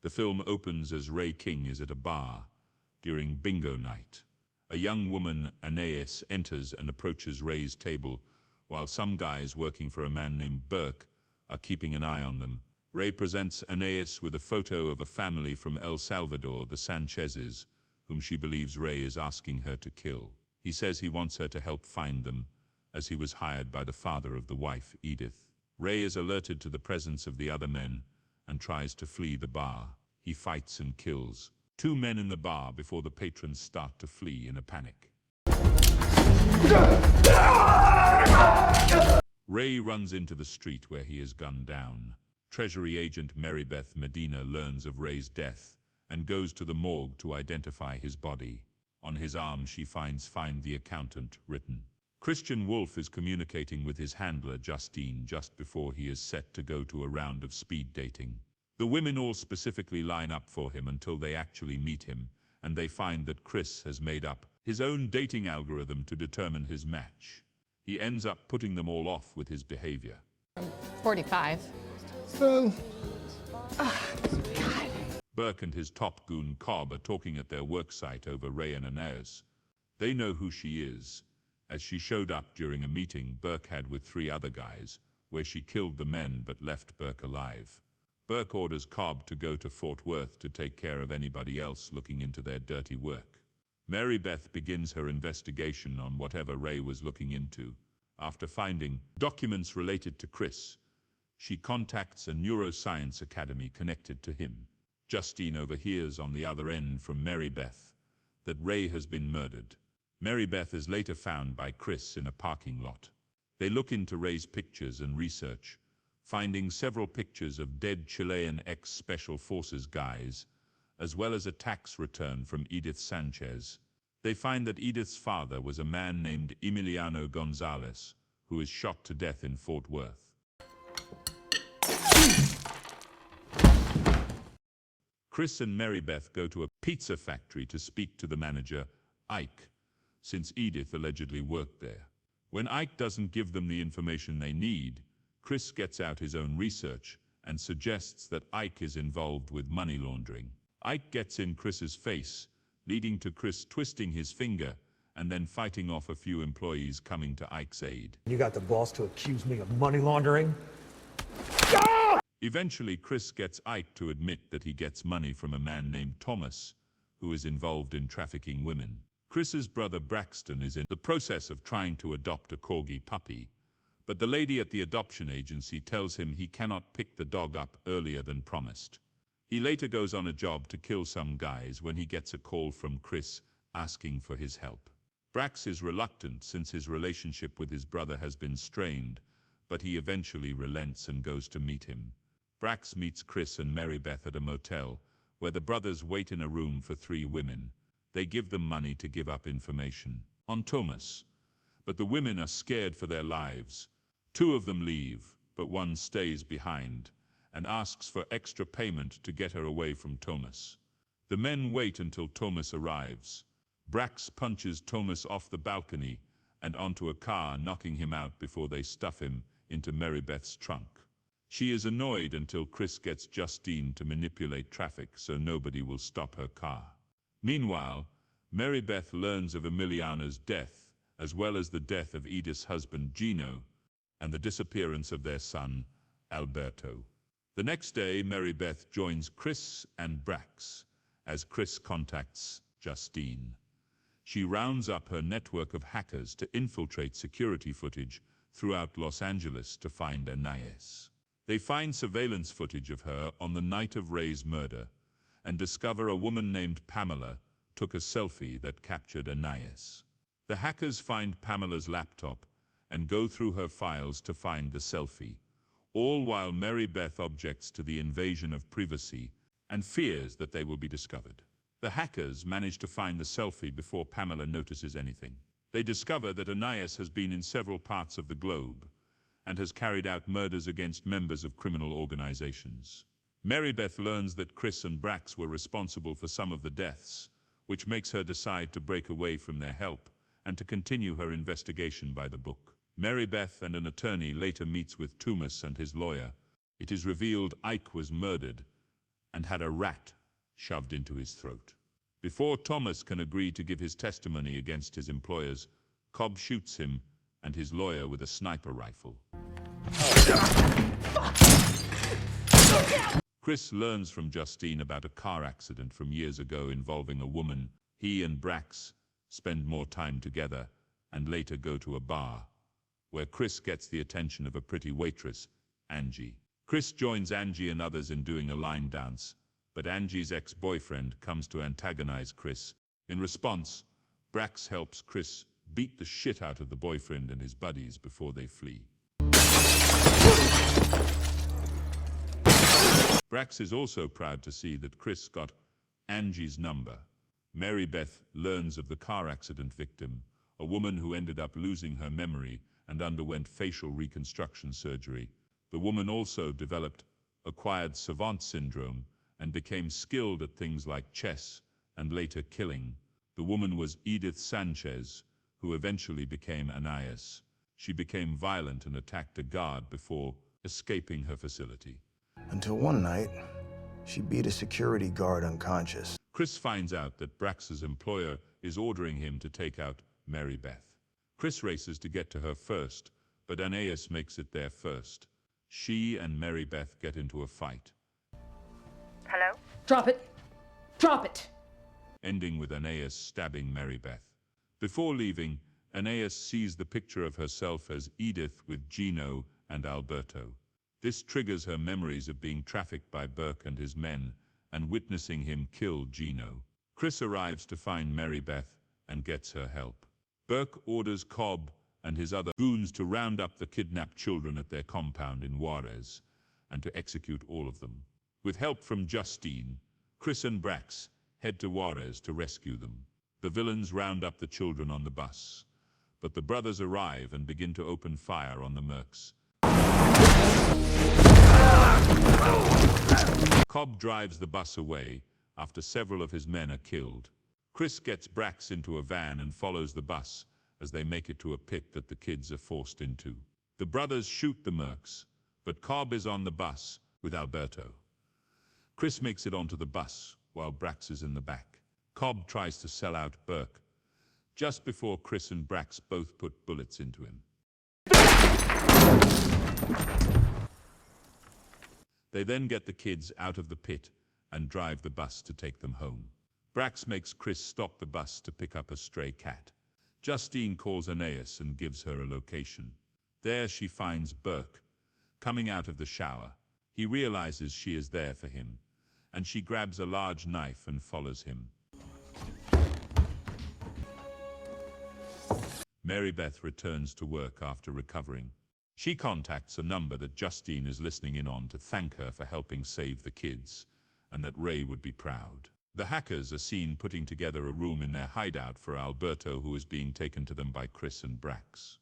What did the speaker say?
The film opens as Ray King is at a bar during bingo night. A young woman, Anais, enters and approaches Ray's table, while some guys working for a man named Burke are keeping an eye on them. Ray presents Anais with a photo of a family from El Salvador, the Sanchezes, whom she believes Ray is asking her to kill. He says he wants her to help find them, as he was hired by the father of the wife, Edith. Ray is alerted to the presence of the other men and tries to flee the bar. He fights and kills two men in the bar before the patrons start to flee in a panic. Ray runs into the street where he is gunned down. Treasury agent Marybeth Medina learns of Ray's death and goes to the morgue to identify his body. On his arm she finds "Find the Accountant" written. Christian Wolf is communicating with his handler Justine just before he is set to go to a round of speed dating. The women all specifically line up for him until they actually meet him, and they find that Chris has made up his own dating algorithm to determine his match. He ends up putting them all off with his behavior. 45. So, Burke and his top goon Cobb are talking at their worksite over Ray and Anais. They know who she is, as she showed up during a meeting Burke had with 3 other guys, where she killed the men but left Burke alive. Burke orders Cobb to go to Fort Worth to take care of anybody else looking into their dirty work. Marybeth begins her investigation on whatever Ray was looking into. After finding documents related to Chris, she contacts a neuroscience academy connected to him. Justine overhears on the other end from Marybeth that Ray has been murdered. Marybeth is later found by Chris in a parking lot. They look into Ray's pictures and research, finding several pictures of dead Chilean ex-Special Forces guys, as well as a tax return from Edith Sanchez. They find that Edith's father was a man named Emiliano Gonzalez, who is shot to death in Fort Worth. Chris and Marybeth go to a pizza factory to speak to the manager, Ike, since Edith allegedly worked there. When Ike doesn't give them the information they need, Chris gets out his own research and suggests that Ike is involved with money laundering. Ike gets in Chris's face, leading to Chris twisting his finger and then fighting off a few employees coming to Ike's aid. you got the balls to accuse me of money laundering? Eventually, Chris gets Ike to admit that he gets money from a man named Thomas, who is involved in trafficking women. Chris's brother Braxton is in the process of trying to adopt a corgi puppy, but the lady at the adoption agency tells him he cannot pick the dog up earlier than promised. He later goes on a job to kill some guys when he gets a call from Chris asking for his help. Brax is reluctant since his relationship with his brother has been strained, but he eventually relents and goes to meet him. Brax meets Chris and Marybeth at a motel, where the brothers wait in a room for 3 women. They give them money to give up information on Thomas, but the women are scared for their lives. 2 of them leave, but one stays behind and asks for extra payment to get her away from Thomas. The men wait until Thomas arrives. Brax punches Thomas off the balcony and onto a car, knocking him out before they stuff him into Marybeth's trunk. She is annoyed until Chris gets Justine to manipulate traffic so nobody will stop her car. Meanwhile, Marybeth learns of Emiliano's death, as well as the death of Edith's husband Gino, and the disappearance of their son, Alberto. The next day, Marybeth joins Chris and Brax, as Chris contacts Justine. She rounds up her network of hackers to infiltrate security footage throughout Los Angeles to find Anais. They find surveillance footage of her on the night of Ray's murder and discover a woman named Pamela took a selfie that captured Anais. The hackers find Pamela's laptop and go through her files to find the selfie, all while Marybeth objects to the invasion of privacy and fears that they will be discovered. The hackers manage to find the selfie before Pamela notices anything. They discover that Anais has been in several parts of the globe and has carried out murders against members of criminal organizations. Marybeth learns that Chris and Brax were responsible for some of the deaths, which makes her decide to break away from their help and to continue her investigation by the book. Marybeth and an attorney later meets with Thomas and his lawyer. It is revealed Ike was murdered, and had a rat shoved into his throat. Before Thomas can agree to give his testimony against his employers, Cobb shoots him and his lawyer with a sniper rifle. Chris learns from Justine about a car accident from years ago involving a woman. He and Brax spend more time together and later go to a bar, where Chris gets the attention of a pretty waitress, Angie. Chris joins Angie and others in doing a line dance, but Angie's ex-boyfriend comes to antagonize Chris. In response, Brax helps Chris beat the shit out of the boyfriend and his buddies before they flee. Brax is also proud to see that Chris got Angie's number. Mary Beth learns of the car accident victim, a woman who ended up losing her memory and underwent facial reconstruction surgery. The woman also developed acquired savant syndrome and became skilled at things like chess and later killing. The woman was Edith Sanchez, who eventually became Anais. She became violent and attacked a guard before escaping her facility. Until one night, she beat a security guard unconscious. Chris finds out that Brax's employer is ordering him to take out Mary Beth. Chris races to get to her first, but Anais makes it there first. She and Mary Beth get into a fight. Hello? Drop it! Drop it! Ending with Anais stabbing Mary Beth. Before leaving, Anais sees the picture of herself as Edith with Gino and Alberto. This triggers her memories of being trafficked by Burke and his men and witnessing him kill Gino. Chris arrives to find Mary Beth and gets her help. Burke orders Cobb and his other goons to round up the kidnapped children at their compound in Juarez and to execute all of them. With help from Justine, Chris and Brax head to Juarez to rescue them. The villains round up the children on the bus, but the brothers arrive and begin to open fire on the mercs. Cobb drives the bus away after several of his men are killed. Chris gets Brax into a van and follows the bus as they make it to a pit that the kids are forced into. The brothers shoot the mercs, but Cobb is on the bus with Alberto. Chris makes it onto the bus while Brax is in the back. Cobb tries to sell out Burke just before Chris and Brax both put bullets into him. They then get the kids out of the pit and drive the bus to take them home. Brax makes Chris stop the bus to pick up a stray cat. Justine calls Anais and gives her a location. There she finds Burke coming out of the shower. He realizes she is there for him, and she grabs a large knife and follows him. Mary Beth returns to work after recovering. She contacts a number that Justine is listening in on to thank her for helping save the kids, and that Ray would be proud. The hackers are seen putting together a room in their hideout for Alberto, who is being taken to them by Chris and Brax.